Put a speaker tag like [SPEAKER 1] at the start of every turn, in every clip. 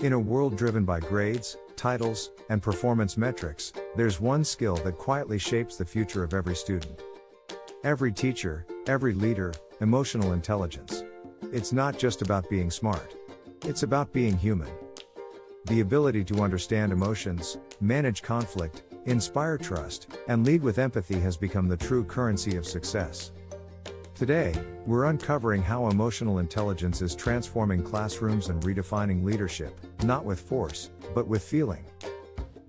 [SPEAKER 1] In a world driven by grades, titles, and performance metrics, there's one skill that quietly shapes the future of every student. Every teacher, every leader, emotional intelligence. It's not just about being smart. It's about being human. The ability to understand emotions, manage conflict, inspire trust, and lead with empathy has become the true currency of success. Today, we're uncovering how emotional intelligence is transforming classrooms and redefining leadership, not with force, but with feeling.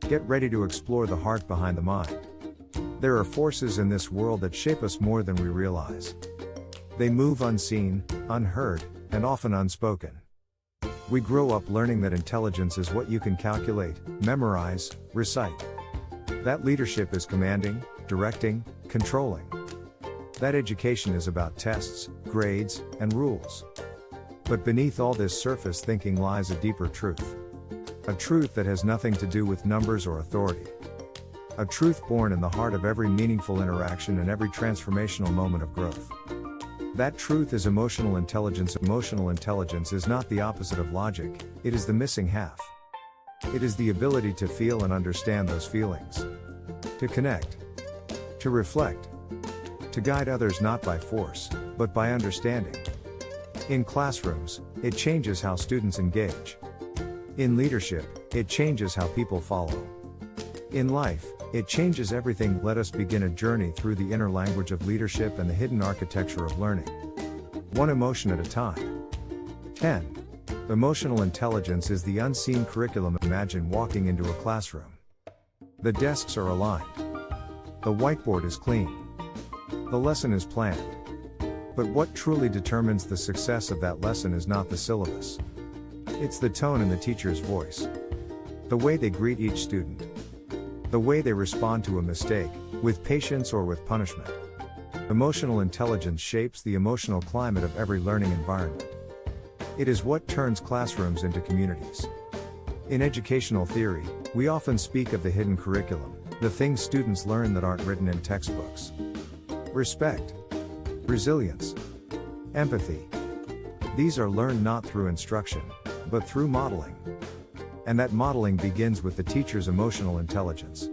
[SPEAKER 1] Get ready to explore the heart behind the mind. There are forces in this world that shape us more than we realize. They move unseen, unheard, and often unspoken. We grow up learning that intelligence is what you can calculate, memorize, recite. That leadership is commanding, directing, controlling. That education is about tests, grades, and rules. But beneath all this surface thinking lies a deeper truth. A truth that has nothing to do with numbers or authority. A truth born in the heart of every meaningful interaction and every transformational moment of growth. That truth is emotional intelligence. Emotional intelligence is not the opposite of logic, it is the missing half. It is the ability to feel and understand those feelings. To connect. To reflect. To guide others not by force, but by understanding. In classrooms, it changes how students engage. In leadership, it changes how people follow. In life, it changes everything. Let us begin a journey through the inner language of leadership and the hidden architecture of learning. One emotion at a time. 10. Emotional intelligence is the unseen curriculum. Imagine walking into a classroom. The desks are aligned. The whiteboard is clean. The lesson is planned. But what truly determines the success of that lesson is not the syllabus. It's the tone in the teacher's voice. The way they greet each student. The way they respond to a mistake, with patience or with punishment. Emotional intelligence shapes the emotional climate of every learning environment. It is what turns classrooms into communities. In educational theory, we often speak of the hidden curriculum, the things students learn that aren't written in textbooks. Respect. Resilience. Empathy. These are learned not through instruction, but through modeling. And that modeling begins with the teacher's emotional intelligence.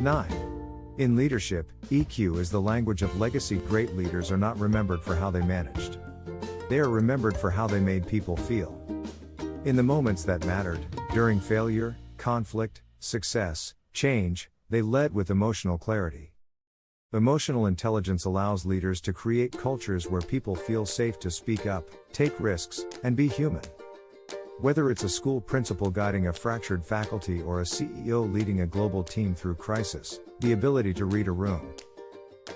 [SPEAKER 1] 9. In leadership, EQ is the language of legacy. Great leaders are not remembered for how they managed. They are remembered for how they made people feel. In the moments that mattered, during failure, conflict, success, change, they led with emotional clarity. Emotional intelligence allows leaders to create cultures where people feel safe to speak up, take risks, and be human. Whether it's a school principal guiding a fractured faculty or a CEO leading a global team through crisis, the ability to read a room,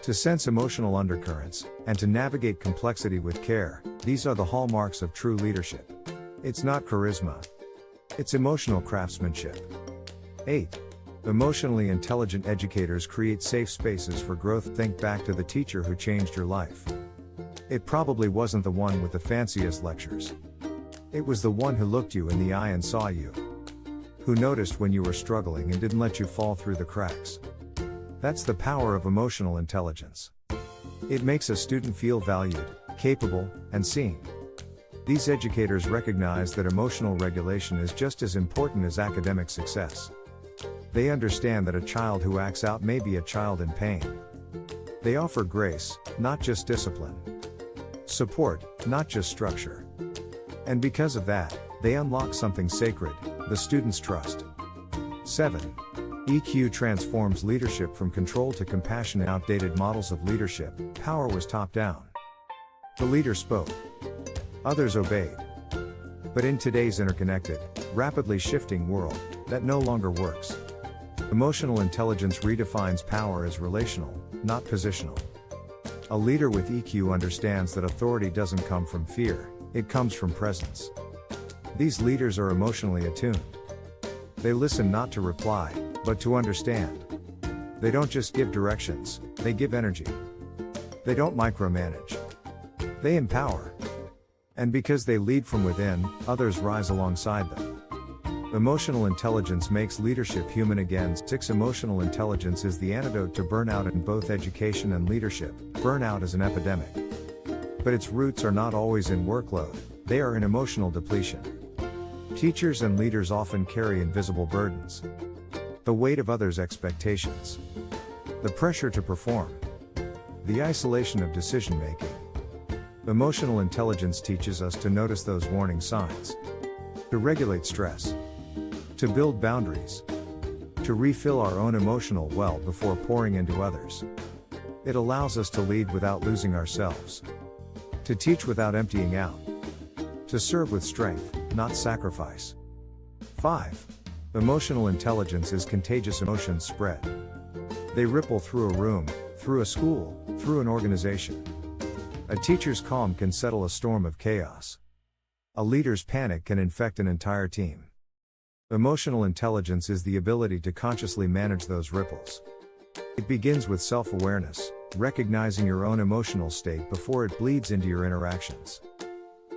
[SPEAKER 1] to sense emotional undercurrents, and to navigate complexity with care, these are the hallmarks of true leadership. It's not charisma. It's emotional craftsmanship. 8. Emotionally intelligent educators create safe spaces for growth. Think back to the teacher who changed your life. It probably wasn't the one with the fanciest lectures. It was the one who looked you in the eye and saw you. Who noticed when you were struggling and didn't let you fall through the cracks. That's the power of emotional intelligence. It makes a student feel valued, capable, and seen. These educators recognize that emotional regulation is just as important as academic success. They understand that a child who acts out may be a child in pain. They offer grace, not just discipline. Support, not just structure. And because of that, they unlock something sacred, the student's trust. 7. EQ transforms leadership from control to compassion. Outdated models of leadership, power was top-down. The leader spoke. Others obeyed. But in today's interconnected, rapidly shifting world, that no longer works. Emotional intelligence redefines power as relational, not positional. A leader with EQ understands that authority doesn't come from fear, it comes from presence. These leaders are emotionally attuned. They listen not to reply, but to understand. They don't just give directions, they give energy. They don't micromanage. They empower. And because they lead from within, others rise alongside them. Emotional intelligence makes leadership human again. 6. Emotional intelligence is the antidote to burnout in both education and leadership. Burnout is an epidemic. But its roots are not always in workload, they are in emotional depletion. Teachers and leaders often carry invisible burdens. The weight of others' expectations. The pressure to perform. The isolation of decision-making. Emotional intelligence teaches us to notice those warning signs. To regulate stress. To build boundaries. To refill our own emotional well before pouring into others. It allows us to lead without losing ourselves. To teach without emptying out. To serve with strength, not sacrifice. 5. Emotional intelligence is contagious. Emotions spread. They ripple through a room, through a school, through an organization. A teacher's calm can settle a storm of chaos. A leader's panic can infect an entire team. Emotional intelligence is the ability to consciously manage those ripples. It begins with self-awareness, recognizing your own emotional state before it bleeds into your interactions.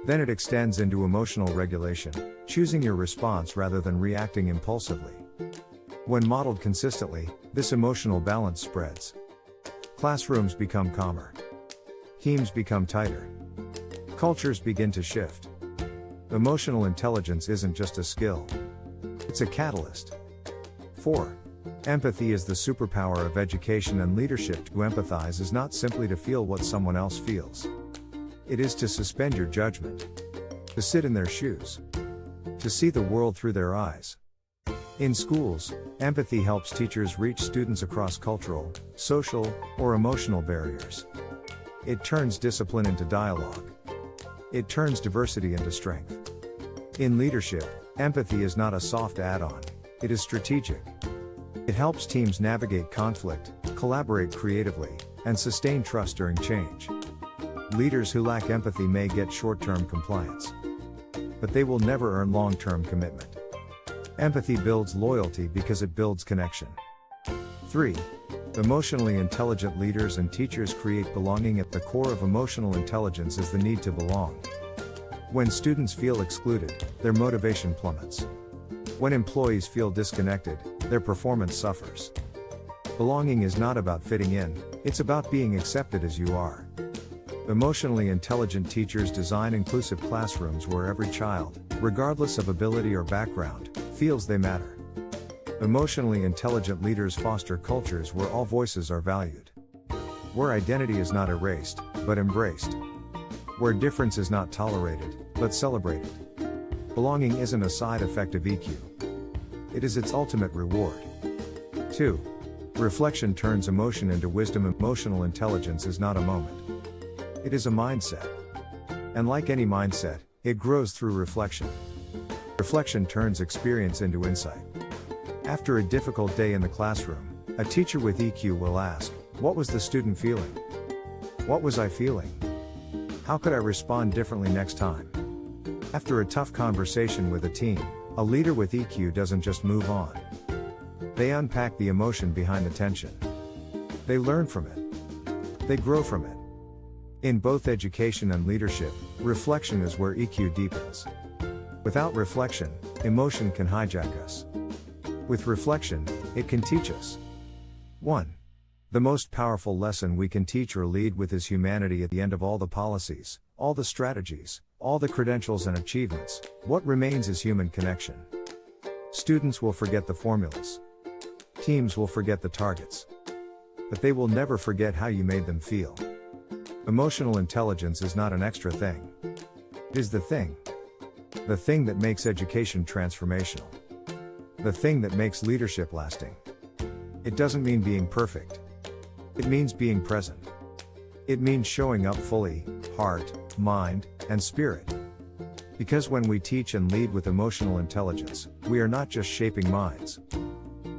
[SPEAKER 1] Then it extends into emotional regulation, choosing your response rather than reacting impulsively. When modeled consistently, this emotional balance spreads. Classrooms become calmer. Teams become tighter. Cultures begin to shift. Emotional intelligence isn't just a skill. It's a catalyst. 4. Empathy is the superpower of education and leadership. To empathize is not simply to feel what someone else feels. It is to suspend your judgment. To sit in their shoes. To see the world through their eyes. In schools, empathy helps teachers reach students across cultural, social, or emotional barriers. It turns discipline into dialogue. It turns diversity into strength. In leadership, empathy is not a soft add-on. It is strategic. It helps teams navigate conflict, collaborate creatively, and sustain trust during change. Leaders who lack empathy may get short-term compliance. But they will never earn long-term commitment. Empathy builds loyalty because it builds connection. 3. Emotionally intelligent leaders and teachers create belonging. At the core of emotional intelligence is the need to belong. When students feel excluded, their motivation plummets. When employees feel disconnected, their performance suffers. Belonging is not about fitting in, it's about being accepted as you are. Emotionally intelligent teachers design inclusive classrooms where every child, regardless of ability or background, feels they matter. Emotionally intelligent leaders foster cultures where all voices are valued. Where identity is not erased, but embraced. Where difference is not tolerated, but celebrated. Belonging isn't a side effect of EQ. It is its ultimate reward. 2. Reflection turns emotion into wisdom. Emotional intelligence is not a moment. It is a mindset. And like any mindset, it grows through reflection. Reflection turns experience into insight. After a difficult day in the classroom, a teacher with EQ will ask, "What was the student feeling? What was I feeling? How could I respond differently next time?" After a tough conversation with a team, a leader with EQ doesn't just move on. They unpack the emotion behind the tension. They learn from it. They grow from it. In both education and leadership, reflection is where EQ deepens. Without reflection, emotion can hijack us. With reflection, it can teach us. 1. The most powerful lesson we can teach or lead with is humanity. At the end of all the policies, all the strategies, all the credentials and achievements, what remains is human connection. Students will forget the formulas. Teams will forget the targets. But they will never forget how you made them feel. Emotional intelligence is not an extra thing. It is the thing. The thing that makes education transformational. The thing that makes leadership lasting. It doesn't mean being perfect. It means being present. It means showing up fully, heart, mind, and spirit. Because when we teach and lead with emotional intelligence, we are not just shaping minds.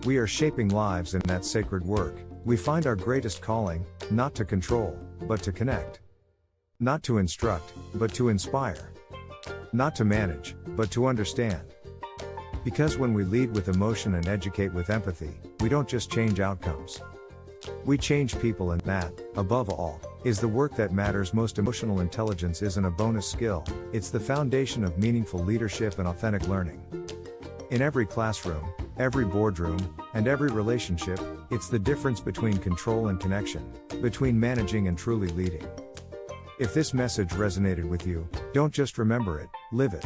[SPEAKER 1] We are shaping lives. In that sacred work, we find our greatest calling, not to control, but to connect. Not to instruct, but to inspire. Not to manage, but to understand. Because when we lead with emotion and educate with empathy, we don't just change outcomes. We change people, and that, above all, is the work that matters most. Emotional intelligence isn't a bonus skill, it's the foundation of meaningful leadership and authentic learning. In every classroom, every boardroom, and every relationship, it's the difference between control and connection, between managing and truly leading. If this message resonated with you, don't just remember it, live it.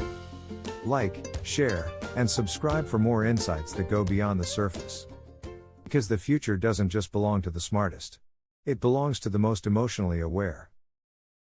[SPEAKER 1] Like, share, and subscribe for more insights that go beyond the surface. Because the future doesn't just belong to the smartest. It belongs to the most emotionally aware.